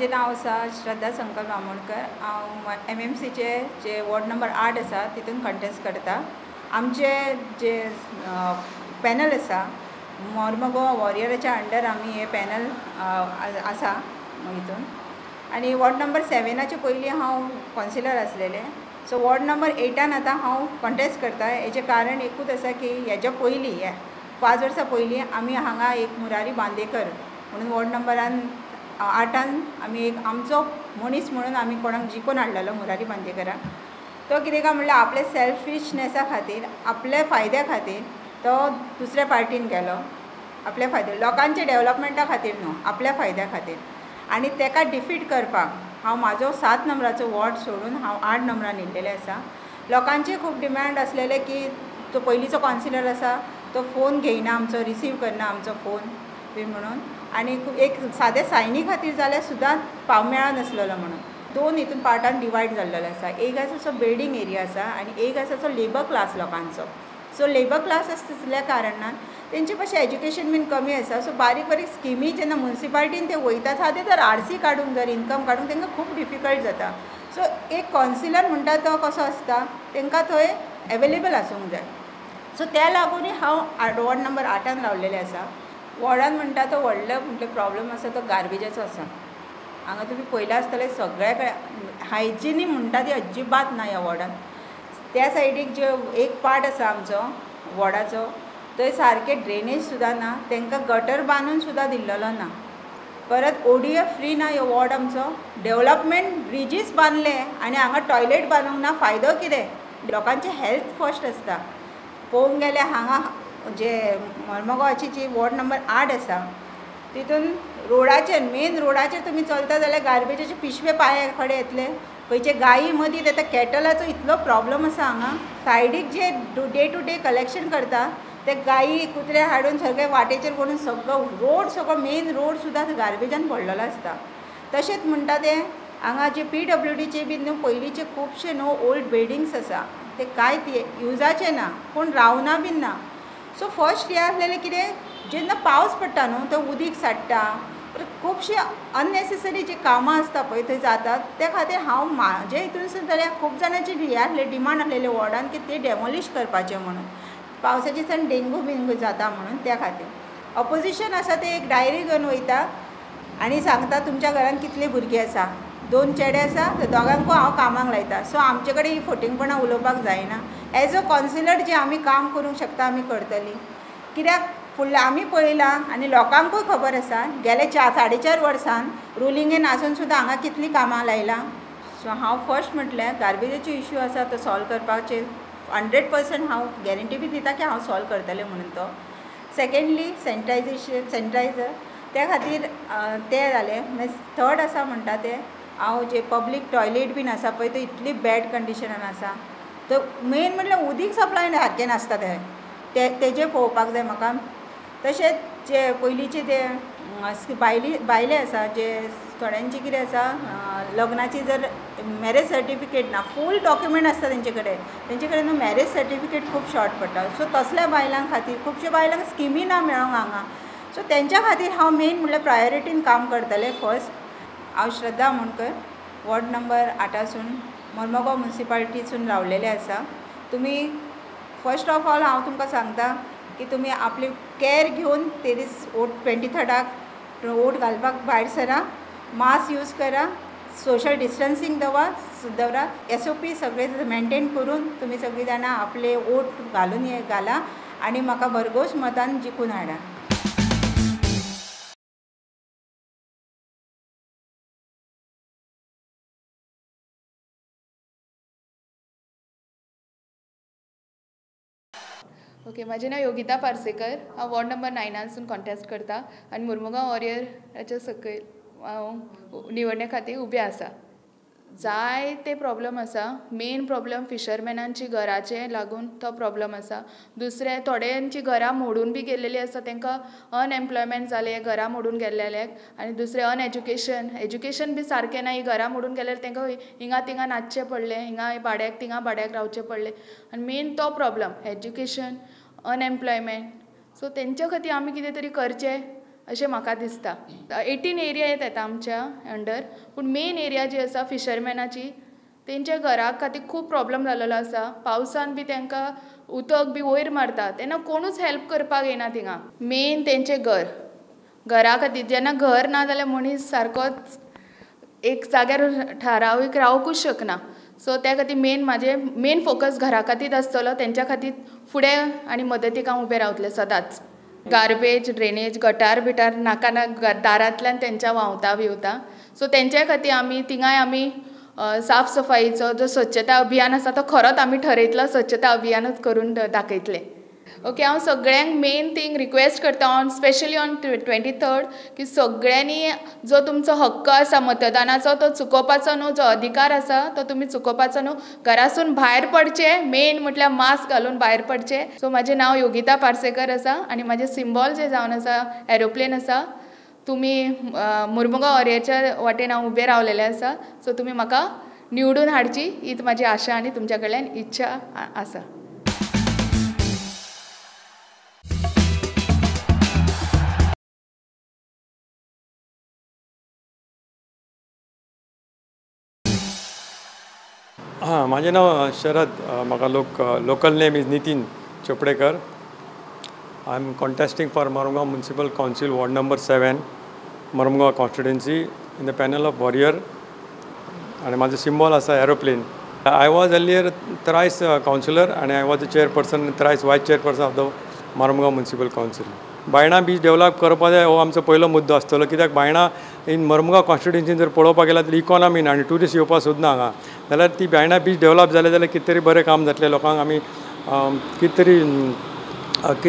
माझे नाव आसा श्रद्धा संकल्प आमोणकर। हांव MMCचे जे वॉर्ड नंबर 8 आसा तितून कंटेस्ट करता। आमचे जे पॅनल आसा मोर्मुगांव वॉरियराच्या अंडर आमी हे पॅनल आसा हितून। आनी वॉर्ड नंबर 7चे पयलीं हांव कावन्सिलर आसलेलें। सो वॉर्ड नंबर 8 आतां हांव कंटेस्ट करता। हेजें कारण एकूच आसा की हेज्या पयलीं 5 वर्सां पयलीं आमी हांगा एक मुरारी बांदेकर म्हणून वॉर्ड नंबरान 8 आमी एक आमचो मनीस म्हणून आमी कोणाक जिखून हाडलेलो मुरारी बांदेकराक। तो कितें काय म्हणल्यार आपले सेल्फिशनेसा खातीर आपल्या फायद्या खातीर तो दुसऱ्या पार्टीन गेलो। आपल्या फायद्या लोकांच्या डेवलपमेंटा खातीर न्हू, आपल्या फायद्या खातीर। आनी ताका डिफीट करपाक हांव म्हाजो 7 नंबराचो वॉर्ड सोडून हांव 8 नंबरान येयल्लेलें आसा। लोकांचे खूब डिमांड आसलेले की तो पयलींचो कावन्सिलर आसा तो फोन घेयना आमचो, रिसीव करना आमचो फोन बी म्हणून। आनी एक सादें सायनी खातीर जाल्यार सुद्दां पाव मेळनासलेलो म्हणून। 2 हितून पार्टान डिवायड जाल्लेलो आसा। एक आसा तो बिल्डींग एरिया आसा आनी एक आसा तो लेबर क्लास लोकांचो। सो लेबर क्लास आसल्या कारणान तेंचे मातशें एज्युकेशन बीन कमी आसा। सो बारीक बारीक स्किमी जेन्ना म्युनिसिपालिटीन ते वयतात सादें तर RC काडूंक जर इनकम काडूंक तांकां खूब डिफिकल्ट जाता। सो एक कावन्सिलर म्हणटा तो कसो आसता तांकां थंय एवेलेबल आसूंक जाय। सो त्या लागून हांव वॉर्ड नंबर 8 रावलेलें आसा। वॉर्डान म्हणटा तो व्हडलो प्रॉब्लम आसा तो गार्बेजाचो आसा। हांगा तुमी पयला आसतलें सगळ्या कडेन हायजिनी म्हणटा ती अजिबात ना ह्या वॉर्डान। त्या सायडीक जो एक पार्ट आसा आमचो वॉर्डाचो थंय सारके ड्रेनेज सुद्दां ना, तांकां गटर बांदून सुद्दां दिल्लेलो ना। परत ODF फ्री ना ह्यो वॉर्ड आमचो। डेवलपमेंट ब्रिजीस बांदले आनी हांगा टॉयलेट बांदूंक ना, फायदो कितें? लोकांचे हेल्थ फर्स्ट आसता। पळोवंक गेल्यार हांगा जे मोर्मुगांवाची जी वॉर्ड नंबर 8 आसा तितून रोडाचेर मेन रोडाचेर तुमी चलता जाल्यार गार्बेजाचे पिशवे पांया कडेन येतले। खंयचे गायी मदीं येता कॅटलाचो इतलो प्रॉब्लम आसा हांगा। सायडीक जे डे टू डे कलेक्शन करता ते गायी कुत्रे हाडून सगळे वाटेचेर पडून सगळो मेन रोड सुद्दां गार्बेजान पडलेलो आसता। तशेंच म्हणटा ते हांगा जे PWDचे बीन न्हू पयलींचे खुबशे न्हू ओल्ड बिल्डिंग्स आसा ते कांयच युजाचे ना, कोण रावना बीन ना। सो फर्स्ट हें आसलेलें कितें जेन्ना पावस पडटा न्हू तो उदीक साट्टा खुबशीं अननेसेसरी जी कामां आसता पळय थंय जातात। त्या खातीर हांव म्हाजे हितून जाल्यार खूब जाणांची हें आसलें डिमांड आसलेलें वॉर्डान की ते डेमोलिश करपाचें म्हणून। पावसाच्या दिसांनी डेंगू जाता म्हणून त्या खातीर। अपोजिशन आसा ते एक डायरी घेवन वयता आनी सांगता तुमच्या घरान कितले भुरगीं आसा। 2 चेडे आसा दोगांकूय हांव कामाक लायता। सो आमचे कडेन ही फटिंगपणां उलोवपाक जायना। एज अ कावन्सिलर जे आमी काम करूंक शकता आमी करतलीं। कित्याक फुडलें आमी पळयलां आनी लोकांकूय खबर आसा गेले 4.5 वर्सान रुलिंगेन आसून सुद्दां हांगा कितलीं कामां लायलां। सो हांव फर्स्ट म्हटल्यार गार्बेजाचो इश्यू आसा तो सॉल्व करपाचेर 100% हांव गॅरंटी बी दिता की हांव सॉल्व करतलें म्हणून तो। सेकेंडली सॅनिटायझर त्या खातीर तें जालें। मागीर थर्ड आसा म्हणटा तें हांव जे पब्लीक टॉयलेट बीन आसा पळय तो इतली बॅड कंडिशनान आसा। तो मेन म्हणल्यार उदीक सप्लाय सारकें नासता तेजें पळोवपाक जाय म्हाका। तशेंच जे पयलींचे ते बायले आसा जे थोड्यांची कितें आसा लग्नाची जर मॅरेज सर्टिफिकेट ना, फूल डॉक्युमेंट आसता तेंचे कडेन न्हू मॅरेज सर्टिफिकेट खूब शॉर्ट पडटा। सो तसल्या बायलां खातीर खुबश्या बायलांक स्किमी ना मेळोंक हांगा। सो तेंच्या खातीर हांव मेन म्हणल्यार प्रायोरिटीन काम करतलें फर्स्ट। हांव श्रद्धा आमोणकर वॉर्ड नंबर 8 मोर्मुगांव म्युनिसिपालिटीसून रावलेलें आसा। तुमी फर्स्ट ऑफ ऑल हांव तुमकां सांगता की तुमी आपली कॅर घेवन ते दीस 23rd वोट घालपाक भायर सरा। मास्क यूज करा, सोशल डिस्टन्सींग दवरा, SOP सगळे मेंटेन करून तुमी सगळीं जाणां आपले वोट घाला आनी म्हाका भरघोस मतान जिखून हाडा। ओके, म्हजें नांव योगिता पार्सेकर। हांव वॉर्ड नंबर 9 कॉन्टेस्ट करता आनी मोर्मुगांव वॉरियराच्या सकयल हांव निवडणे खातीर उबें आसा। जायते प्रॉब्लम आसा। मेन प्रॉब्लम फिशरमॅनांची घराचे लागून तो प्रॉब्लम आसा। दुसरें थोड्यांची घरां मोडून बी गेल्लेलीं आसा तांकां अनएम्प्लॉयमेंट जालें घरां मोडून गेल्लेल्यांक। आनी दुसरें एज्युकेशन बी सारकें ना। ही घरां मोडून गेल्यार तांकां हिंगा तिंगा नाचचें पडलें, हिंगा भाड्याक तिंगा भाड्याक रावचें पडलें। आनी मेन तो प्रॉब्लम एज्युकेशन अनएम्प्लॉयमेंट। सो तेंच्या खातीर आमी कितें तरी करचें अशें म्हाका दिसता. 18 एरिया येता आमच्या अंडर, पूण मेन एरिया जी आसा फिशरमॅनाची तेंच्या घरा खातीर खूब प्रॉब्लम जाल्लो आसा. पावसान बी तांकां उदक बी वयर मारता तेन्ना कोणूच हेल्प करपाक येना थिंगा. मेन तेंचें घरा खातीर जेन्ना घर ना जाल्यार मनीस सारकोच एक जाग्यार थारावीक रावूंकूच शकना. सो त्या खातीर मेन फोकस घरा खातीर आसतलो. तेंच्या खातीर फुडें आनी मदतीक हांव उबें रावतलें सदांच. गार्बेज ड्रेनेज गटार बिटार नाका दारांतल्यान तेंच्या व्हांवता बिवता. सो तेंच्या खातीर थिंगाय आमी साफ सफाईचो जो स्वच्छता अभियान आसा तो खरोच आमी ठरयतलो स्वच्छता अभियानूच करून दाखयतले. ओके, हांव सगळ्यांक मेन थिंग रिक्वेस्ट करता स्पेशली ऑन 23rd की सगळ्यांनी जो तुमचो हक्क आसा मतदानाचो तो चुकोवपाचो न्हू. जो अधिकार आसा तो तुमी चुकोवपाचो न्हू. घरासून भायर पडचें, मेन म्हटल्यार मास्क घालून भायर पडचें. सो म्हजें नांव योगिता पार्सेकर आसा आनी म्हजें सिम्बॉल जें जावन आसा एरोप्लेन आसा. तुमी मुर्मुगांव ऑरियरच्या वाटेन हांव उबें रावलेलें आसा. सो तुमी म्हाका निवडून हाडची हीच म्हजी आशा आनी तुमच्या कडल्यान इच्छा आसा. माझे नाव शरद. म्हाका local name is Nitin Chopdekar. I am contesting for Mormugao municipal council ward number 7 Mormugao constituency in the panel of warrior. आणि माझं सिम्बॉल आसा aeroplane. I was earlier thrice councillor आणि I was the chairperson thrice vice chairperson of the Mormugao municipal council. Baina beach develop करपा जाय हो आमचो पयलो मुद्दो आसतलो. कित्याक बायणां इन मोरमुगांव कॉन्स्टिट्युएन्सीन जर पळोवपाक गेल्यार तर इकॉनॉमीन आनी ट्युरिस्ट येवपाक सोदना हांगा जाल्यार ती बायणां बीच डेव्हलप जालें जाल्यार कितें तरी बरें काम जातलें. लोकांक आमी कितें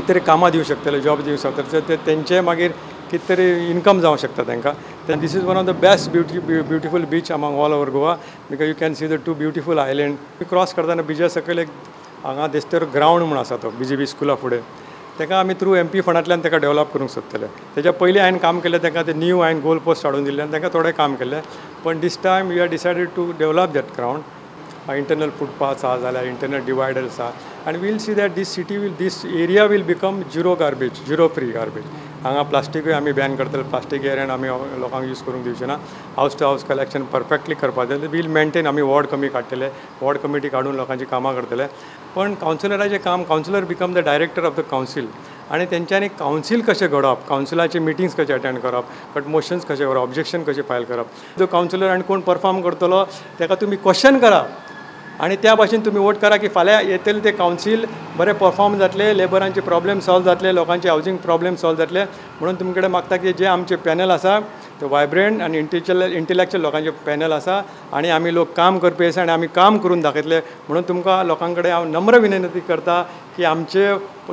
तरी कामां दिवंक शकतले, जॉब दिवंक शकतले. तेंचे मागीर कितें तरी इनकम जावंक शकता तांकां. This is one of the best beautiful beach among all over Goa because you can see the 2 beautiful island. Cross करतना बिचा सकयल एक हांगा दिसतर ग्रावंड म्हूण आसा तो BJP स्कुला फुडें. ताका आमी थ्रू MP फंडांतल्यान ताका डेव्हलप करूंक सोदतले. तेच्या पयलीं हांवें काम केलें ताका ते न्यू हांवें गोल पोस्ट हाडून दिल्ले आनी तांकां थोडें काम केलें. पण this time we are decided to develop that ground. Internal footpaths आहा जाल्यार इंटरनल डिवायडर्स आहा आनी will see that this area will become zero garbage, zero free garbage. हांगा प्लास्टीकूय आमी बॅन करतले. प्लास्टीक एरियान आमी लोकांक यूज करूंक दिवचे ना. हावस टू हावस कलेक्शन परफेक्टली करपाक जाय. वील मेंटेन आमी वॉर्ड कमी काडटले, वॉर्ड कमिटी काडून लोकांची कामां करतले. पण कावन्सिलराचें काम, councillor become the director of the council आनी तेंच्यांनी कावन्सील कशें घडोवप, कावन्सिलाचे मिटिंग्स कशे अटेंड करप, कट मोशन्स कशें करप, ऑब्जेक्शन कशें फायल करप. जो कावन्सिलर आनी कोण परफॉर्म करतलो ताका तुमी क्वेश्चन करा आणि त्या भाशेन तुम्ही वोट करा की फाल्यां येतले ते कावन्सील बरें परफॉर्म जातले, लेबरांचे प्रॉब्लेम सॉल्व जातले, लोकांचे हावजींग प्रॉब्लेम सॉल्व जातले. म्हणून तुमचे कडेन मागता की जे आमचे पॅनल आसा ते वायब्रंट आनी इंटेलॅक्च्युअल लोकांचे पॅनल आसा आणि आमी लोक काम करपी आसा आणि आमी काम करून दाखयतले. म्हणून तुमकां लोकां कडेन हांव नम्र विनंती करता की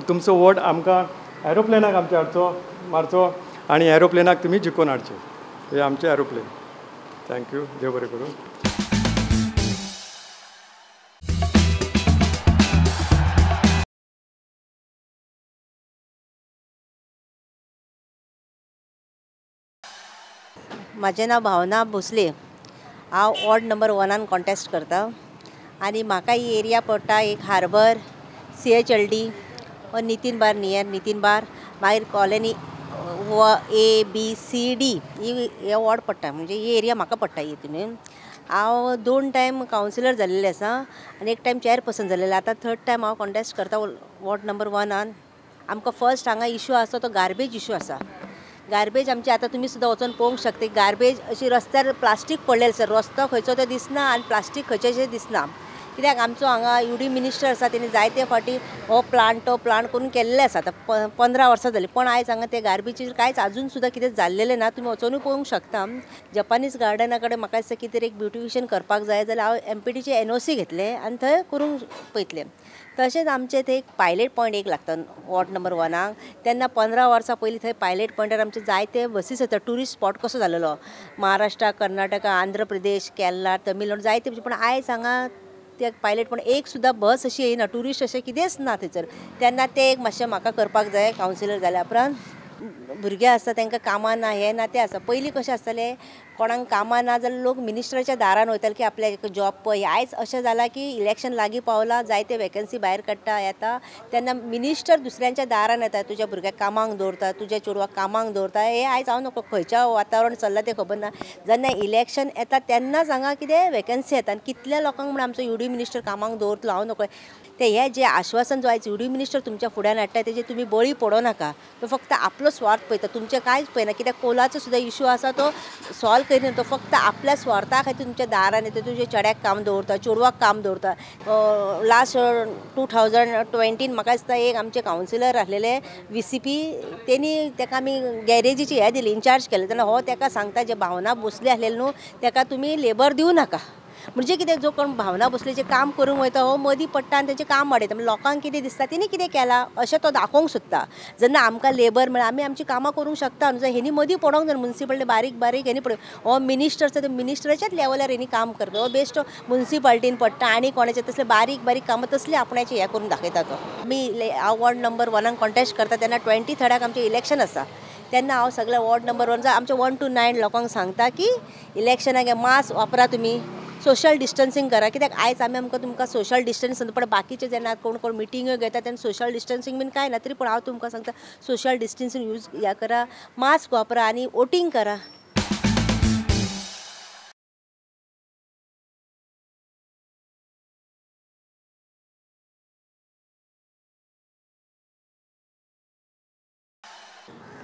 तुमचो वोट आमकां एरोप्लेनाक आमचे मारचो आणि एरोप्लेनाक तुमी जिखून हाडचे. हे आमचे एरोप्लेन. थँक्यू. देव बरें करूं. म्हजें नांव भावना भोसले. हांव वॉर्ड नंबर 1 कॉन्टेस्ट करता आनी म्हाका ही एरिया पडटा एक हार्बर, CHLD व नितीन बार नियर नितीन बार, मागीर कॉलनी ABCD हे वॉर्ड पडटा. म्हणजे ही एरिया म्हाका पडटा हितून. हांव 2 टायम कावन्सिलर जाल्लेले आसा आनी एक टायम चेअरपर्सन जाल्लेले. आतां 3rd टायम हांव कॉन्टेस्ट करता वॉर्ड नंबर 1. आमकां फर्स्ट हांगा इशू आसा तो गार्बेज इशू आसा. गार्बेज आमची आतां तुमी सुद्दां वचून पळोवंक शकता. गार्बेज अशी रस्त्यार प्लास्टीक पडलेले आसा. रस्तो खंयचो तो दिसना आनी प्लास्टीक खंयचें दिसना. कित्याक आमचो हांगा UD मिनिस्टर आसा तेणी जायते फावटी हो प्लांट तो प्लांट करून केल्ले आसा. आतां 15 वर्सां जालीं पण आयज हांगा ते गार्बेजीचेर कांयच आजून सुद्दां कितें जाल्लेलें ना. तुमी वचूनूय पळोवंक शकता. जपानीज गार्डना कडेन म्हाका दिसता कितें एक ब्युटिफिकेशन करपाक जाय जाल्यार हांव MPDचे NOC घेतले आनी थंय करूंक पळयतलें. तशेंच आमचे थंय एक पायलट पॉयंट एक लागता वॉर्ड नंबर 1. तेन्ना 15 वर्सां पयलीं थंय पायलट पॉयंटार आमचे जायते बसीस येता. ट्युरिस्ट स्पॉट कसो जालेलो महाराष्ट्रा, कर्नाटका, आंध्र प्रदेश, केरला, तमिळनाडू जायते. पण आयज हांगा ते पायलट पण एक सुद्दां बस अशी येयना. ट्युरिस्ट अशें कितेंच ना थंयसर. तेन्ना ते एक मातशें म्हाका करपाक जाय कावन्सिलर जाल्या उपरांत. भुरगे आसता तांकां कामां ना हें ना तें आसा. पयलीं कशें आसतालें कोणाक कामां ना जाल्यार लोक मिनिस्टराच्या दारान वयताले की आपल्याक जॉब पळय. आयज अशें जालां की इलेक्शन लागीं पावलां, जायते वेकन्सी भायर काडटा येता तेन्ना मिनिस्टर दुसऱ्यांच्या दारान येता, तुज्या भुरग्याक कामांक दवरता, तुज्या चेडवाक कामांक दवरता. हें आयज हांव नको खंयच्या वातावरण चल्लां तें खबर ना. जेन्ना इलेक्शन येता तेन्नाच हांगा कितें वेकन्सी येता आनी कितल्या लोकांक म्हण आमचो UD मिनिस्टर कामांक दवरतलो हांव नको. ते हें जें आश्वासन जो आयज UD मिनिस्टर तुमच्या फुड्यान हाडटा तेजे तुमी बळी पडो नाका. तो फक्त आपलो स्वार्थ पळयता, तुमचें कांयच पळयना. कित्याक कोलाचो सुद्दां इश्यू आसा तो सॉल्व करिना. तो फक्त आपल्या स्वार्था खातीर तुमच्या दारान येता, तुज्या चेड्याक काम दवरता, चेडवाक काम दवरता. लास्ट 2020 म्हाका दिसता एक आमचे कावन्सिलर आसलेले VCP, तेणी ताका आमी गॅरेजीची हें दिली, इन्चार्ज केलें. तेन्ना हो ताका सांगता जे भावना भोसले आसलेले न्हू ताका तुमी लेबर दिवं नाका. म्हणजे कितें जो कोण भावना भोसलेचें काम करूंक वयता हो मदीं पडटा आनी तेचें काम वाडयता. म्हणजे लोकांक कितें दिसता तेणी कितें केलां अशें तो दाखोवंक सोदता. जेन्ना आमकां लेबर मेळ्ळा आमी आमची कामां करूंक शकता न्हू. हेणी मदीं पडोंक जाय. म्युन्सिपालिटी बारीक बारीक हेणी पडोवं. हो मिनिस्टर आसा तो मिनिस्टराच्याच लेवलार हेणी काम करता. हो बेश्टो म्युन्सिपालिटीन पडटा आनी कोणाचे तसले बारीक बारीक कामां तसले आपणाचें हें करून दाखयता तो. आमी हांव वॉर्ड नंबर 1 कॉन्टेस्ट करता तेन्ना 23rd आमचें इलेक्शन आसा. तेन्ना हांव सगळ्या वॉर्ड नंबर 1 आमच्या 1 to 9 लोकांक सांगता की इलेक्शनाक मास्क वापरा, तुमी सोशल डिस्टन्सिंग करा. कित्याक आयज आमकां तुमकां सोशल डिस्टन्स पण बाकीचे जेन्ना कोण मिटिंग्यो घेता तेन्ना सोशल डिस्टन्सिंग बीन कांय ना. तरी पूण हांव तुमकां सांगता सोशल डिस्टन्सिंग यूज ह्या करा, मास्क वापरा आनी वोटींग करा.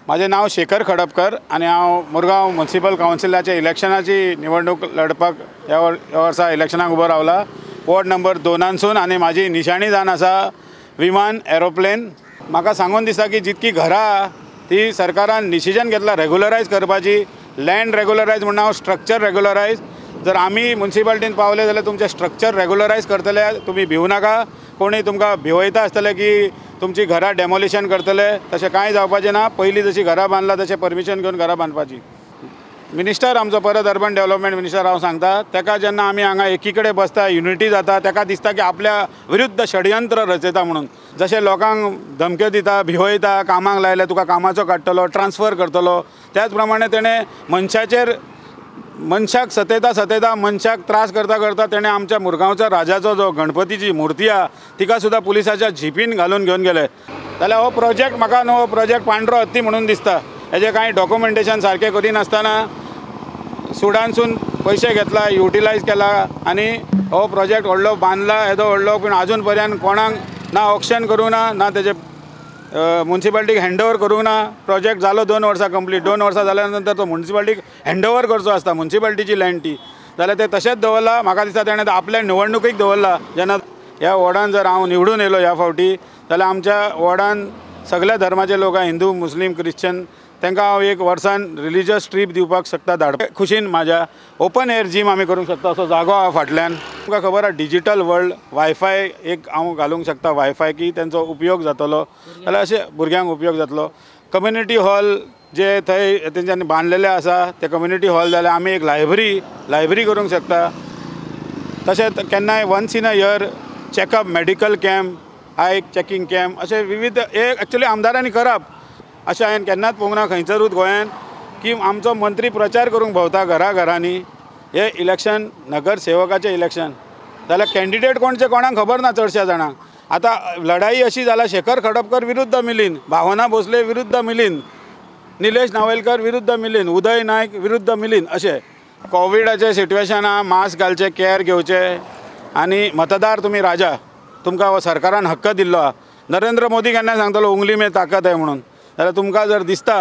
माझे नाव शेखर खडपकर आणि हांव मुरगांव म्युनिसिपल कावन्सिलाचे इलेक्शनाची निवडणूक लढपाक ह्या वर्सा इलेक्शनाक उबो रावला. वॉर्ड नंबर 2 आनी म्हाजी निशाणी जावन आसा विमान, एरोप्लेन. म्हाका सांगून दिसता की जितकी घरां ती सरकारान डिसिजन घेतला रेग्युलरायज करपाची. लँड रेग्युलरायज म्हणून हांव स्ट्रक्चर रेग्युलरायज. जर आमी म्युनिसिपालिटीन पावले जाल्यार तुमचे स्ट्रक्चर रेग्युलरायज करतले. तुमी भिवू नाका. कोणी तुमकां भिवयता आसतले की तुमची घरां डेमोलिशन करतले, तशें कांय जावपाचें ना. पयलीं जशी घरां बांदला तशें परमिशन घेवन घरां बांदपाची. मिनिस्टर आमचो परत अर्बन डेव्हलपमेंट मिनिस्टर हांव सांगता ताका जेन्ना आमी हांगा एकी कडेन बसता युनिटी जाता ताका दिसता की आपल्या विरुद्ध षडयंत्र रचयता म्हणून. जशें लोकांक धमक्यो दिता, भिवयता, कामाक लायले तुका कामाचो काडटलो, ट्रान्सफर करतलो. त्याच प्रमाणे तेणें मनशाक सतयता मनशाक त्रास करता करता तेणें आमच्या मुरगांवच्या राजाचो जो गणपतीची मुर्ती आहा तिका सुद्दां पुलिसाच्या झिपीन घालून घेवन गेले. जाल्यार हो प्रोजेक्ट म्हाका न्हू हो प्रोजेक्ट पांढरो हत्ती म्हणून दिसता. हेजें कांय डॉक्युमेंटेशन सारकें करिनासतना सुडानसून पयशे घेतला, युटिलायज केला आनी हो प्रोजेक्ट व्हडलो बांदला येदो व्हडलो. पूण आजून पर्यंत कोणाक ना ऑक्शन करूं ना तेजे म्युनिसिपालिटीक हँडओवर करूंक ना. प्रोजेक्ट जालो 2 वर्सां कंप्लीट. 2 वर्सां जाल्या नंतर तो म्युनिसिपालिटीक हँडओवर करचो आसता म्युनिसिपालिटीची लँड ती. जाल्यार ते तशेंच दवरला. म्हाका दिसता तेणें आपल्या निवडणुकीक दवरला. जेन्ना ह्या वॉर्डान जर हांव निवडून येयलो ह्या फावटी जाल्यार आमच्या वॉर्डान सगळ्या धर्माचे लोक आहा, हिंदू, मुस्लीम, क्रिश्चन, तांकां हांव एक वर्सान रिलिजियस ट्रीप दिवपाक शकता धाडपाक खुशीन. म्हाज्या ओपन एअर जीम आमी करूंक शकता असो जागो आहा फाटल्यान. तुमकां खबर आहा डिजिटल वर्ल्ड वायफाय एक हांव घालूंक शकता वायफाय की तांचो उपयोग जातलो जाल्यार अशें भुरग्यांक उपयोग जातलो. कम्युनिटी हॉल जे थंय तेंच्यांनी बांदलेले आसा ते कम्युनिटी हॉल जाल्यार आमी एक लायब्ररी करूंक शकता. तशेंच केन्नाय once in a year checkup, medical camp, eye checking camp अशे विविध हे एक्चुली आमदारांनी करप. अशें हांवें केन्नाच पळोवंक ना खंयसरूच गोंयांत की आमचो मंत्री प्रचार करूंक भोंवता घरांनी. हे इलेक्शन नगरसेवकाचें इलेक्शन जाल्यार कॅन्डिडेट कोणचे कोणाक खबर ना चडश्या जाणांक. आतां लढाई अशी जाला शेखर खडपकर विरुद्ध मिलींद, भावना भोसले विरुद्ध मिलींद, निलेश नावेलकर विरुद्ध मिलींद, उदय नायक विरुद्ध मिलींद. अशें कोविडाचें सिट्युएशन आहा, मास्क घालचे, केअर घेवचे आनी मतदार तुमी राजा. तुमकां हो सरकारान हक्क दिल्लो आहा. नरेंद्र मोदी केन्ना सांगतलो उंगली में ताकत आहे म्हणून. जाल्यार तुमकां जर दिसता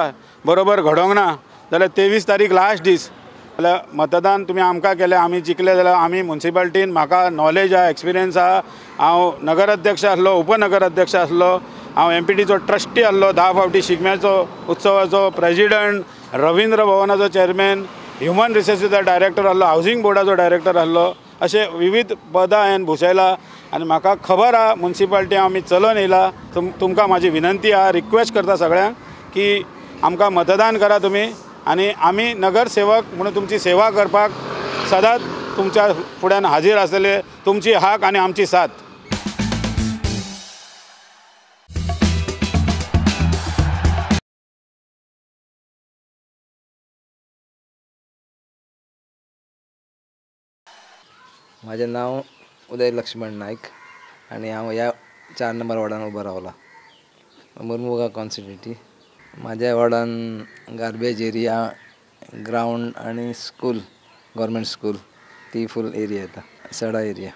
बरोबर घडोवंक ना जाल्यार 23 तारीख लास्ट दीस जाल्यार मतदान तुमी आमकां केलें, आमी जिखले जाल्यार आमी म्युनिसिपालिटीन म्हाका नॉलेज आहा, एक्सपिरियन्स आहा. हांव नगराध्यक्ष आसलो, उपनगराध्यक्ष आसलो, हांव MPTचो ट्रस्टी आसलो, 10 फावटी शिगम्याचो उत्सवाचो प्रेजिडंट, रवींद्र भवनाचो चेअरमॅन, ह्युमन रिसोर्सीसचो डायरेक्टर आसलो, हावजींग बोर्डाचो डायरेक्टर आसलो. अशे विविध पदां हांवें भुशयला आनी म्हाका खबर आहा म्युनिसिपालिटी आमी चलोवन येयला. तुमकां म्हाजी विनंती आहा, रिक्वेस्ट करता सगळ्यांक की आमकां मतदान करा तुमी आनी आमी नगरसेवक म्हणून तुमची सेवा करपाक सदांच तुमच्या फुड्यान हाजीर आसतले. तुमची हाक आनी आमची साथ. माझे नाव उदय लक्ष्मण नाईक आणि हांव ह्या 4 नंबर वॉर्डान उबो रावला, मुर्मुगांव कॉन्स्टिट्युएंसी. माझ्या वॉर्डान गार्बेज एरिया, ग्राउंड आणि स्कूल, गव्हर्मेंट स्कूल ती फूल एरिया येता, सडा एरिया.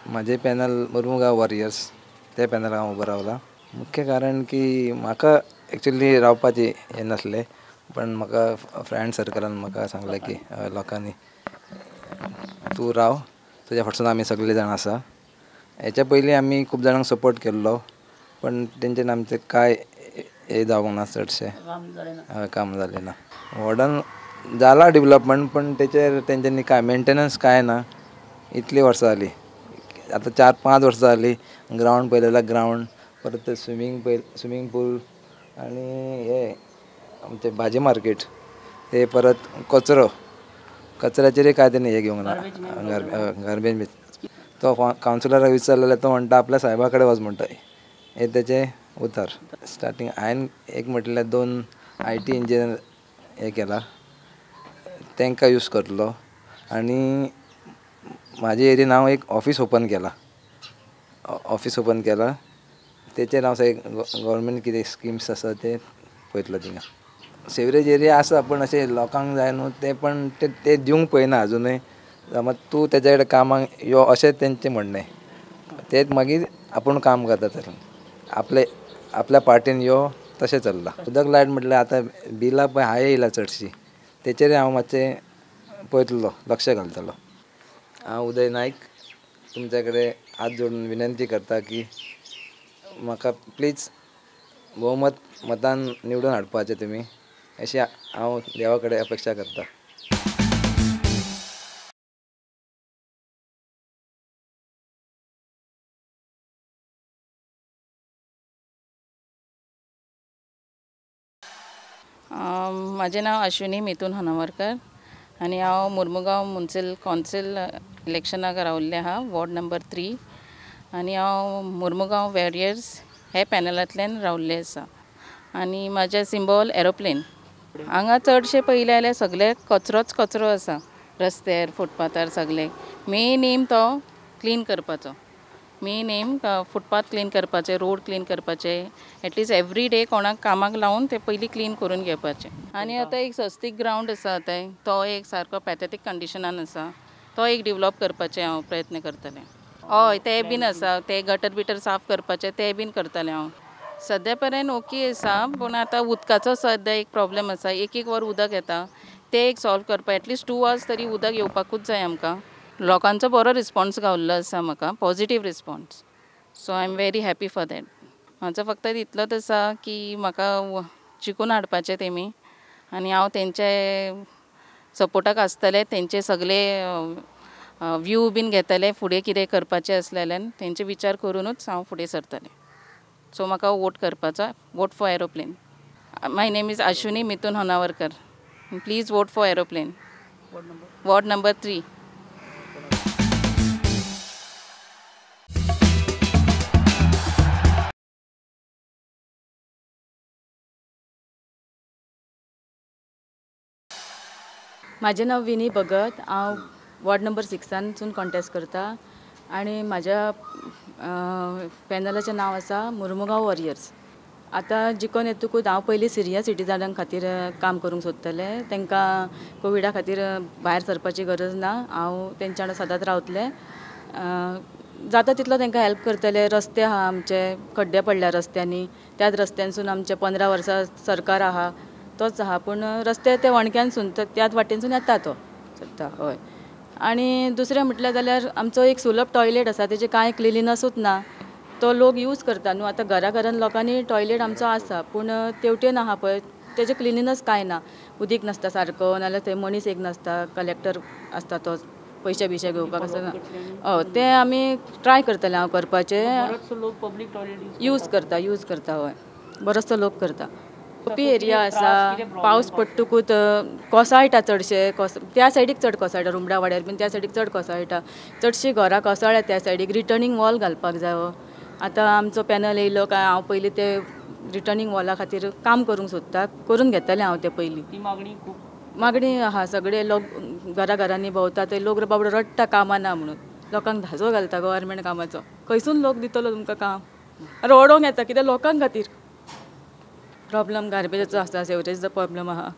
माझे पॅनल मुर्मुगांव वॉरियर्स, ते पॅनल हांव उबो रावला. मुख्य कारण की म्हाका एक्चुअली रावपाचे हे नसले, पण म्हाका फ्रेंड सर्कलान म्हाका सांगलें की लोकांनी तूं राव, तुज्या फाटसून आमी सगळे जाण आसा. हेच्या पयलीं आमी खूब जाणांक सपोर्ट केल्लो, पण तेंच्यान आमचें कांय हे जावंक ना, चडशें काम जालें ना. वॉर्डान जाला डेवलपमेंट, पण तेचेर तेंच्यांनी कांय मेंटेनन्स कांय ना. इतली वर्सां जालीं, आतां 4-5 वर्सां जालीं. ग्राउंड पळयलें जाल्यार ग्राउंड, परत स्विमींग पूल आनी हे आमचें भाजी मार्केट, ते परत कचऱ्याचेरय कांय तेणी हे घेवंक ना, गार्बेज. तो कावन्सिलराक विचारलें, तो म्हणटा आपल्या साहेबा कडेन वच म्हणटा. हे तेचे उतर. स्टार्टींग हांवें एक म्हटल्यार 2 IT इंजिनियर हे केला, तांकां यूज करतलो. आनी म्हाजे एरियेन हांव एक ऑफिस ओपन केला. तेचेर हांव गव्हर्मेंट कितें स्किम्स आसा ते पळयतलो थिंगा. सेवरेज एरिया आसा, पण अशें लोकांक जाय न्हू ते, पण ते दिवंक पळयना अजुनूय. समज तूं तेच्या कडेन कामाक यो अशें तेंचें म्हणणें. ते मागीर आपूण काम करता तर आपल्या पार्टीन यो तशें चल्लां. उदक लायट म्हटल्यार आतां बिलां पळय हाय येयला चडशीं, तेचेरय हांव मातशें पळयतलो, लक्ष घालतलो. हांव उदय नायक तुमचे कडेन हात जोडून विनंती करता की म्हाका प्लीज मतान निवडून हाडपाचें तुमी, अशी हांव देवा कडेन अपेक्षा करता. माझे नाव अश्विनी मिथून हनावरकर आणि हांव मुर्मुगांव मुन्सिपल कावन्सिल इलेक्शनाक रावल्लें आहा, वॉर्ड नंबर 3. आनी हांव मुर्मुगांव वॉरियर्स हे पॅनलांतल्यान रावल्लें आसा. आनी म्हाजें सिंबॉल एरोप्लेन. हांगा चडशे पयले जाल्यार सगळे कचरो आसा, रस्त्यार, फुटपाथार सगळे. मेन एम तो क्लीन करपाचो. मेन एम फुटपाथ क्लीन करपाचे, रोड क्लीन करपाचे. एटलिस्ट एवरी डे कोणाक कामाक लावन ते पयलीं क्लीन करून घेवपाचें. आनी आतां एक सस्तीक ग्रावंड आसा आतां, तो एक सारको पॅथेटीक कंडिशनान आसा, तो एक डेवलप करपाचें हांव प्रयत्न करतलें. हय, ते बीन आसा, ते गटर बिटर साफ करपाचे ते बीन करतलें हांव. सद्या पर्यंत ओके आसा, पूण आतां उदकाचो सद्या एक प्रॉब्लेम आसा. एक वर उदक येता, ते एक सॉल्व करपाक एटलिस्ट 2 hours तरी उदक येवपाकूच जाय आमकां. लोकांचो बरो रिस्पॉन्स गावल्लो आसा म्हाका, positive response. So I am very happy for that. म्हाजो फक्त इतलोच आसा की म्हाका जिखून हाडपाचें तेमी, आनी हांव तेंचे सपोर्टाक आसतलें. तेंचे सगळे व्यू बीन घेतलें, फुडें कितें करपाचें आसलें जाल्यार तेंचे विचार करूनूच हांव फुडें सरतलें. सो म्हाका वोट करपाचो, vote for aeroplane. My name is Ashwini Mithun Hanavarkar. Please vote for aeroplane. Ward number 3. म्हाजें नांव विनी भगत. हांव वॉर्ड नंबर 6 कॉन्टेस्ट करता आनी म्हाज्या पॅनलाचें नांव आसा मुर्मुगांव वॉरियर्स. आतां जिखून येतकूच हांव पयलीं सिनियर सिटिजनां खातीर काम करूंक सोदतलें. तांकां कोविडा खातीर भायर सरपाची गरज ना, हांव तेंच्या वांगडा सदांच रावतलें. जाता तितलो तांकां हेल्प करतलें. रस्ते आहा आमचे, खड्डे पडल्या रस्त्यांनी, त्याच रस्त्यांसून आमचे 15 वर्सां सरकार आहा तोच आहा, पूण रस्ते ते वणक्यांसून त्याच वाटेनसून येता तो सद्दां. हय. आनी दुसरें म्हटल्यार जाल्यार आमचो एक सुलभ टॉयलेट आसा, तेजे कांय क्लिनिनसूच ना. तो लोक यूज करता न्हू. आतां घरान लोकांनी टॉयलेट आमचो आसा, पूण तेवटेन आहा पळय तेजे क्लिनिनस कांय ना. उदीक नासता सारको, नाल्यार थंय मनीस एक नासता, कलेक्टर आसता तो पयशे बिशे घेवपाक आसता. हय, तें आमी ट्राय करतलें हांव करपाचें. यूज करता. हय, बरोचसो लोक करता. ओपी एरिया आसा, पावस पडटकूच कोसळटा चडशे. त्या सायडीक चड कोसळटा, रुमडा वाड्यार बीन त्या सायडीक चड कोसळटा. चडशीं घरां कोसळ्ळ्या त्या सायडीक. रिटर्नींग वॉल घालपाक जायो. आतां आमचो पॅनल येयलो काय हांव पयलीं ते रिटर्नींग वॉला खातीर काम करूंक सोदता. करून घेतलें हांव तें पयलीं. मागणी आहा, सगळे लोक घरांनी भोंवता, थंय लोक बाबडो रडटा कामां ना म्हणून. लोकांक धाजो घालता गव्हर्मेंट कामाचो, खंयसून लोक दितलो तुमकां काम? रोडोंक येता कित्याक लोकांक खातीर प्रॉब्लम गार्बेजाचो आसा, सेवरेजचो प्रॉब्लम आहा.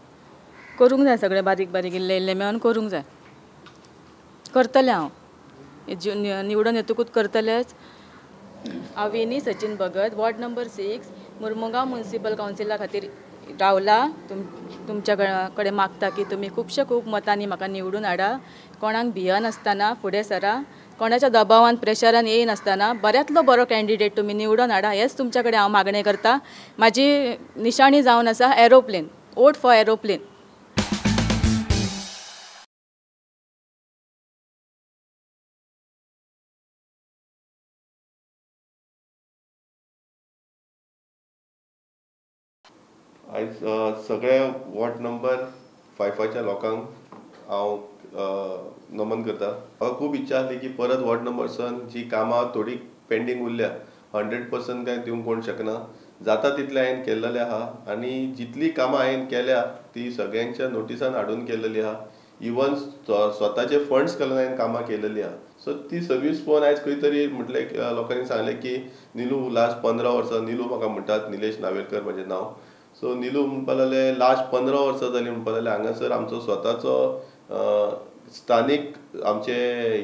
करूंक जाय सगळें बारीक बारीक इल्लें इल्लें मेळोन करूंक जाय. करतलें हांव निवडून येतकूच करतलेंच. हांव Vini Sachin Bhagat, ward number 6, Mormugao municipal कावन्सिला खातीर रावला. तुमच्या कडेन मागता की तुमी खूब मतांनी म्हाका निवडून हाडा. कोणाक भियनासतना फुडें सरा, कोणाच्या दबावान प्रेशरान येयनासतना बऱ्यांतलो बरो कॅन्डिडेट तुमी निवडून हाडा. हेच तुमच्या कडेन हांव मागणें करता. म्हाजी निशाणी जावन आसा एरोप्लेन. Vote for aeroplane. आयज सगळ्या वॉर्ड नंबर 5च्या लोकांक हांव नमन करता. म्हाका खूब इच्छा आसली की परत वॉर्ड नंबर 7 जी कामां थोडी पेंडींग उरल्या 100% काय दिवंक कोण शकना. जाता तितलें हांवें केल्लेलें आहा आनी जितली कामां हांवें केल्या ती सगळ्यांच्या नोटिसान हाडून केल्लेली आहा. इवन स्वताचे फंड्स घालून हांवें कामां केल्लेली आहा. सो ती सर्वीस पळोवन आयज खंय तरी म्हटलें लोकांनी सांगलें की निलू लास्ट 15 वर्सां, निलू म्हाका म्हणटात, निलेश नावेलकर म्हजें नांव. सो निलू म्हणपा लागलें लास्ट 15 वर्सां जालीं म्हणपा लागलें हांगासर आमचो स्वताचो स्थानीक आमचे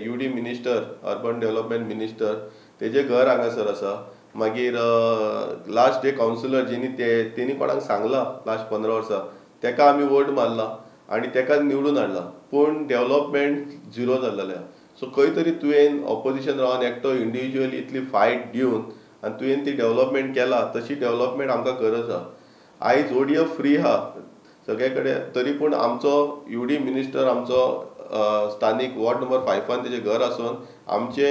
UD minister, urban development minister, तेजें घर हांगासर आसा. मागीर लास्ट डे कावन्सिलर जेणी तेणी कोणाक सांगला लास्ट 15 वर्सां तेका आमी वोट मारला आनी तेका निवडून हाडला. पूण डेव्हलपमेंट झिरो जाल्लेलें. सो खंय तरी तुवें ऑपोजिशन रावन एकटो इंडिविज्युअली इतली फायट दिवन आनी तुवें ती डेव्हलपमेंट केला, तशी डेव्हलपमेंट आमकां गरज आहा. आयज ODF फ्री आहा सगळे कडेन, तरी पूण आमचो UD मिनिस्टर आमचो स्थानीक वॉर्ड नंबर 5 तेजें घर आसून आमचे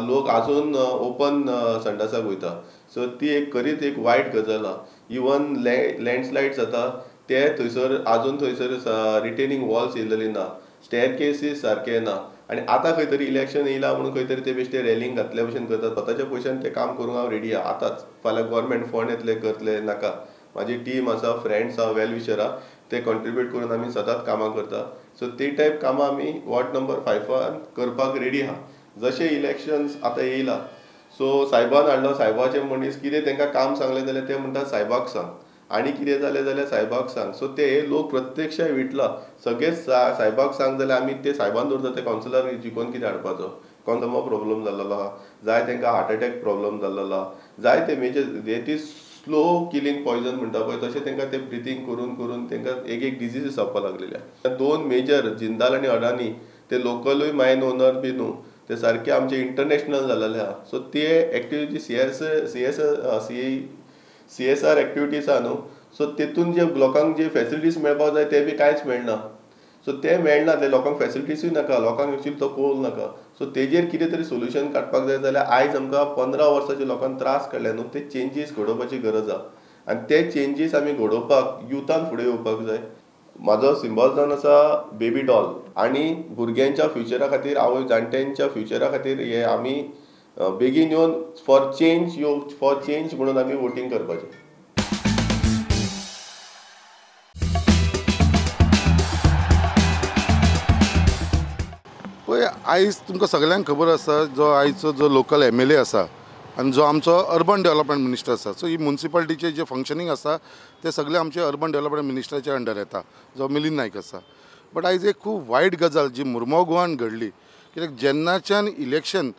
लोक आजून ओपन संडासाक वयता. सो ती एक खरीच एक वायट गजाल आहा. इवन लँडस्लायड जाता ते थंयसर आजून थंयसर रिटेनिंग वॉल्स येयलेली ना, स्टेअरकेसीस सारके ना. आनी आतां खंय तरी इलेक्शन येयला म्हणून खंय तरी ते बेश्टे रॅलिंग घातल्या भशेन करतात. स्वताच्या पयशान ते काम करूंक हांव रेडी आहा आतांच. फाल्यां गोवोरमेंट फंड येतले करतले नाका. म्हाजी टीम आसा, फ्रेंड्स आहा, वेल विशर आहा, ते कॉन्ट्रिब्यूट करून आमी सदांच कामां करता. सो ती टायप कामां आमी वॉर्ड नंबर 5 करपाक रेडी आहा. जशे इलेक्शन्स आतां येयला सो सायबान हाडलो, सायबाचे मनीस कितें तांकां काम सांगलें जाल्यार ते म्हणटा सायबाक सांग, आनी कितें जालें जाल्यार सायबाक सांग. सो ते लोक प्रत्यक्ष विटला. सगळेच सायबाक सांग जाल्यार आमी ते सायबान दवरता ते कावन्सिलर जिखोवन कितें हाडपाचो. कोणसमो प्रॉब्लम जाल्लो आहा, जाय तांकां हार्ट अटॅक प्रॉब्लम जाल्लो आहा, जाय ते मेजर ती स्लो किलिंग पॉयजन म्हणटा पळय तशें तांकां ते ब्रिथींग करून करून तांकां एक डिजीजीस जावपाक लागलेले. 2 मेजर जिंदाल आनी अडानी ते लोकलूय मायन ओनर बी न्हू, ते सारके आमचे इंटरनॅशनल जाल्लेले आहा. सो ते एक्टिविटी CSR एक्टिविटीज आहा न्हू, सो तेतून जे लोकांक जे फेसिलिटीज मेळपाक जाय ते बी कांयच मेळना. सो ते मेळना, ते लोकांक फेसिलिटीजूय नाका, लोकांक एक्चुअली तो कळूंक नाका. सो तेजेर कितें तरी सोल्युशन काडपाक जाय जाल्यार आयज आमकां 15 वर्सांच्या लोकांक त्रास काडले न्हू, ते चेंजीस घडोवपाची गरज आहा. आनी ते चेंजीस आमी घडोवपाक युथान फुडें येवपाक जाय. म्हाजो सिंबल जावन आसा बेबी डॉल. आनी भुरग्यांच्या फ्युचरा खातीर, आवय जाणट्यांच्या फ्युचरा खातीर हे आमी बेगीन येवन फॉर चेंज म्हणून आमी वोटींग करपाचें. पळय आयज तुमकां सगळ्यांक खबर आसा जो आयचो जो लोकल MLA आसा आनी जो आमचो अर्बन डेव्हलपमेंट मिनिस्टर आसा. सो ही म्युनिसिपालिटीचे जे फंक्शनींग आसा ते सगळे आमचे अर्बन डेव्हलपमेंट मिनिस्टराच्या अंडर येता, जो मिलिंद नायक आसा. बट आयज एक खूब वायट गजाल जी मुर्मगांव गोवान घडली, कित्याक जेन्नाच्यान इलेक्शन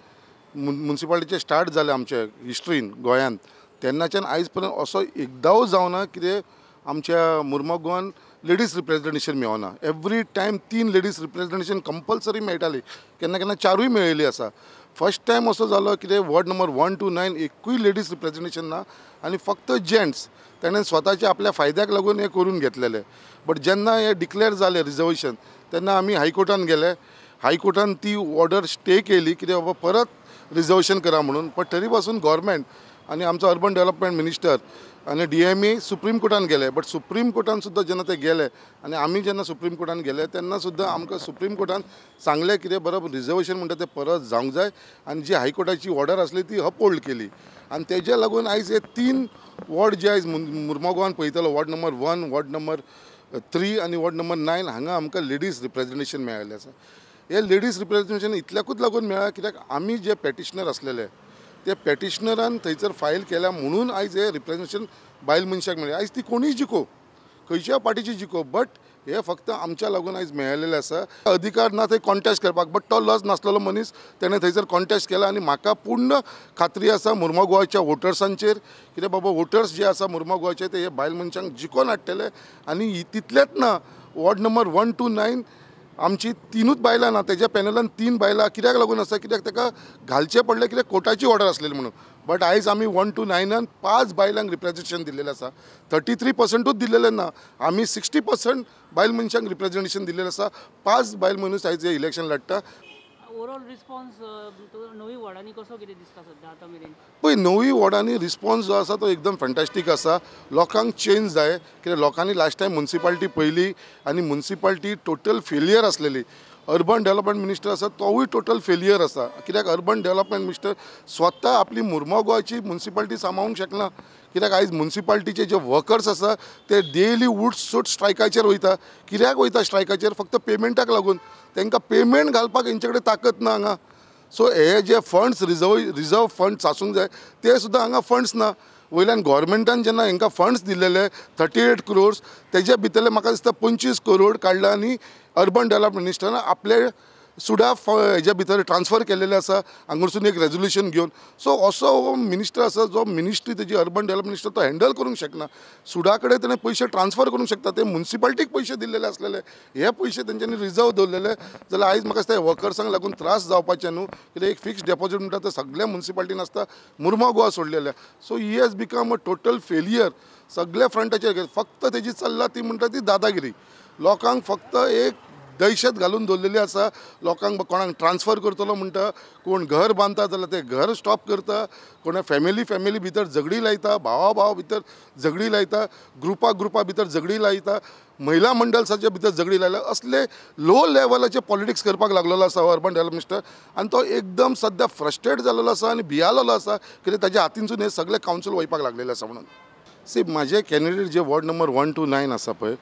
म्युनिसिपालिटीचे स्टार्ट जाले आमच्या हिस्ट्रीन गोंयांत, तेन्नाच्यान आयज पर्यंत असो एकदांय जावना कितें आमच्या मुर्मगांव गोवान लेडीज रिप्रेझेंटेशन मेळना. Every time 3 ladies representation compulsory मेळटाली, केन्ना केन्ना 4य मेळिल्ली आसा. फर्स्ट टायम असो जालो कितें वॉर्ड नंबर 1 to 9 एकूय लेडीज रिप्रेझेंटेशन ना आनी फक्त जेंट्स ताणें स्वताच्या आपल्या फायद्याक लागून हें करून घेतलेलें. बट जेन्ना हें डिक्लेअर जालें रिजर्वेशन तेन्ना आमी हायकोर्टान गेले. हायकोर्टान ती ऑर्डर स्टे केली कितें बाबा परत रिजर्वेशन करा म्हणून. पण तरी पासून गव्हर्मेंट आनी आमचो अर्बन डेव्हलपमेंट मिनिस्टर आनी DMA सुप्रीम कोर्टान गेले. बट सुप्रीम कोर्टान सुद्दां जेन्ना ते गेले आनी आमी जेन्ना सुप्रीम कोर्टान गेले तेन्ना सुद्दां आमकां सुप्रीम कोर्टान सांगलें कितें बरोबर रिजर्वेशन म्हणटा तें परत जावंक जाय आनी जी हायकोर्टाची ऑर्डर आसली ती अपहोल्ड केली. आनी तेज्या लागून आयज हे 3 वॉर्ड जे आयज मुर्मगांव गोवान पळयतलो, वॉर्ड नंबर 1, वॉर्ड नंबर 3 आनी वॉर्ड नंबर 9 हांगा आमकां लेडीज रिप्रेझेंटेशन मेळिल्लें आसा. हे लेडीज रिप्रेझेंटेशन इतल्याकूच लागून मेळ्ळा कित्याक आमी जे पेटिशनर असलेले ते पेटिशनरान थंयसर फायल केल्या म्हणून आयज हे रिप्रेझेंटेशन बायल मनशाक मेळ्ळें. आयज ती कोणीय जिखो, खंयच्या पार्टीची जिखो, बट हे फक्त आमच्या लागून आयज मेळिल्लें आसा. अधिकार ना थंय कॉन्टेस्ट करपाक, बट तो लज नासलेलो मनीस तेणें थंयसर कॉन्टेस्ट केला आनी म्हाका पूर्ण खात्री आसा मुर्मगांव गोवाच्या वोटर्सांचेर, कित्याक बाबा वोटर्स जे आसा मुर्मगांव गोवाचे ते हे बायल मनशांक जिखोन हाडटले. आनी तितलेंच ना, वॉर्ड नंबर 1 to 9 आमची 3च बायलां ना, तेज्या पॅनलान 3 बायलां कित्याक लागून आसा, कित्याक ताका घालचें पडलें कित्याक कोर्टाची ऑर्डर आसलेली म्हणून. बट आयज आमी 1 to 9 5 बायलांक रिप्रेझेंटेशन दिल्लेलें आसा. 33%च दिल्लेलें ना, आमी 60% बायल मनशांक रिप्रेझेंटेशन दिल्लेलें आसा. 5 बायल मनीस आयज हे इलेक्शन लढटा. ओवरऑल रिस्पॉन्स नवी वॉर्डांनी कसो कितें दिसता सध्या आतां मेरेन? पळय, नवी वॉर्डांनी रिस्पॉन्स जो आसा तो एकदम फॅन्टास्टीक आसा. लोकांक चेंज जाय, कित्याक लोकांनी लास्ट टायम म्युन्सिपालिटी पयली आनी म्युन्सिपालिटी टोटल फेलियर आसलेली. अर्बन डेव्हलपमेंट मिनिस्टर आसा तोवूय टोटल फेलियर आसा, कित्याक अर्बन डेव्हलपमेंट मिनिस्टर स्वता आपली मुर्मगांव गोवाची म्युन्सिपालिटी सांबाळूंक शकना. कित्याक आयज म्युन्सिपालिटीचे जे वर्कर्स आसा ते डेली उठ सूट स्ट्रायकाचेर वयता. कित्याक वयता स्ट्रायकाचेर? फक्त पेमेंटाक लागून. तांकां पेमेंट घालपाक हेंचे कडेन ताकद ना हांगा. सो हे जे फंड्स रिजर्व फंड्स आसूंक जाय ते सुद्दां हांगा फंड्स ना. वयल्यान गोवोरमेंटान जेन्ना हांकां फंड्स दिल्लेले 38 crores, तेजे भितरले म्हाका दिसता 25 crore काडला आनी अर्बन डेव्हलपमेंट मिनिस्टरान आपले सुडा हेज्या भितर ट्रान्सफर केलेले आसा हांगरसून एक रेजोल्युशन घेवन. सो असो हो मिनिस्टर आसा जो मिनिस्ट्री तेजी अर्बन डेव्हलपमेंट मिनिस्टर तो हँडल करूंक शकना. सुडा कडेन तेणें पयशे ट्रान्सफर करूंक शकता, ते म्युन्सिपालिटीक पयशे दिल्लेले आसलेले, हे पयशे तेंच्यांनी रिजर्व दवरलेले जाल्यार आयज म्हाका दिसता वर्कर्सांक लागून त्रास जावपाचे न्हू. कित्याक एक फिक्स डेपॉझिट म्हणटा ते सगळ्या म्युन्सिपालिटीन आसता, मुर्मगांव गोवा सोडलेले. So he has become a total failure सगळ्या फ्रंटाचेर. फक्त तेजी चल्ला ती म्हणटा ती दादागिरी. लोकांक फक्त एक दहशत घालून दवरलेली आसा. लोकांक कोणाक ट्रान्सफर करतलो म्हणटा, कोण घर बांदता जाल्यार ते घर स्टॉप करता, कोणा फॅमिली भितर झगडी लायता, भावा भितर झगडी लायता, ग्रुपा भितर झगडी लायता, महिला मंडळाच्या भितर झगडी लायला. असले लो लेवलाचे पॉलिटिक्स करपाक लागलेलो आसा अर्बन डेव्हलपमेंट मिनिस्टर. आनी तो एकदम सध्या फ्रस्ट्रेट जाल्लो आसा आनी भियालेलो आसा, कित्याक ताच्या हातींसून हे सगळे कावन्सील वयपाक लागलेले आसा म्हणून. सी, म्हाजे कॅन्डिडेट जे वॉर्ड नंबर 1 to 9 आसा पळय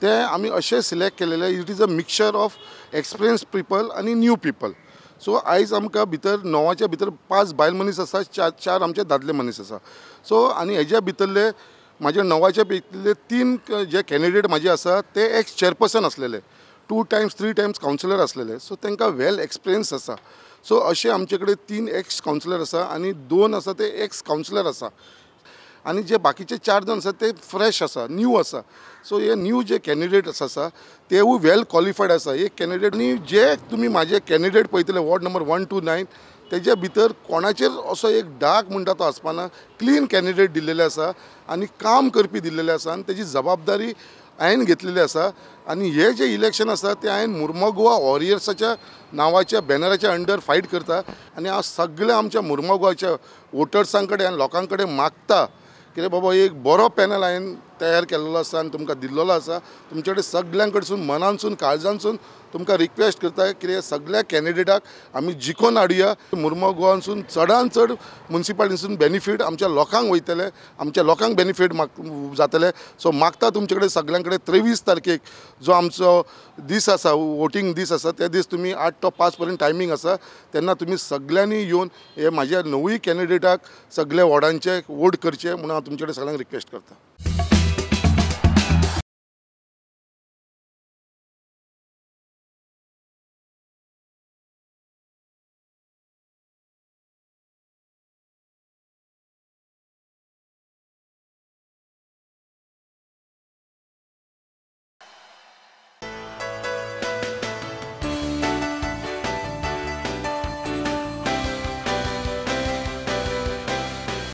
ते आमी अशें सिलेक्ट केलेले. It is a mixture of experience people आनी न्यू पीपल. सो आयज आमकां भितर 9च्या भितर 5 बायल मनीस आसा, 4 आमचे दादले मनीस आसा. सो आनी हेज्या भितरले म्हाजे 9च्या भितरले 3 जे कॅन्डिडेट म्हाजे आसा ते एक्स चेअरपर्सन असलेले, 2 times 3 times कावन्सिलर असलेले. सो तांकां वेल एक्सपिरियन्स आसा. सो अशे आमचे कडेन 3 एक्स कावन्सिलर आसा आनी 2 आसा ते एक्स कावन्सिलर आसा. आनी जे बाकीचे 4 जण आसा ते फ्रेश आसा, न्यू आसा. सो हे न्यू जे कॅन्डिडेट्स आसा तेवूय वेल क्वॉलिफायड आसा. एक कॅन्डिडेट आनी जे तुमी म्हाजे कॅन्डिडेट पळयतले वॉर्ड नंबर 1 to 9 तेज्या भितर कोणाचेर असो एक डाग म्हणटा तो आसपाना. क्लीन कॅन्डिडेट दिल्लेले आसा आनी काम करपी दिल्लेले आसा आनी तेजी जबाबदारी हांवें घेतलेली आसा. आनी हे जे इलेक्शन आसा ते हांवें मुर्मगांव गोवा वॉरियर्साच्या नांवाच्या बॅनराच्या अंडर फायट करता. आनी हांव सगळ्या आमच्या मुर्मगांव गोवाच्या वोटर्सां कडेन आनी लोकां कडेन मागता कित्याक बाबा एक बरो पॅनल हांवें तयार केल्लो आसा आनी तुमकां दिल्लो आसा. तुमचे कडेन सगळ्यां कडसून मनानसून काळजांसून तुमकां रिक्वेस्ट करता कित्याक सगळ्या कॅन्डिडेटाक आमी जिखोन हाडुया. मुर्मगांव गोवानसून चडांत चड म्युन्सिपालिटीसून बेनिफीट आमच्या लोकांक वयतले, आमच्या लोकांक बेनिफीट जातले. सो मागता तुमचे कडेन सगळ्यां कडेन 23 तारखेक जो आमचो दीस आसा, वोटींग दीस आसा, त्या दीस तुमी 8 to 5 पर्यंत टायमींग आसा. तेन्ना तुमी सगळ्यांनी येवन हे म्हाज्या 9 कॅन्डिडेटाक सगळ्या वॉर्डांचे वोट करचे म्हणून हांव तुमचे कडेन सगळ्यांक रिक्वेस्ट करता.